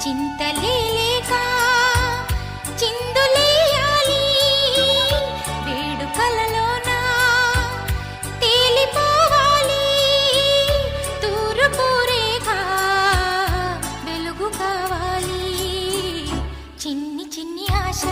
చింతలేక చిందులేయాలి వేడుకలలోన తేలిపోవాలి తూర్పు రేఖ వెలుగు కావాలి చిన్ని చిన్ని ఆశ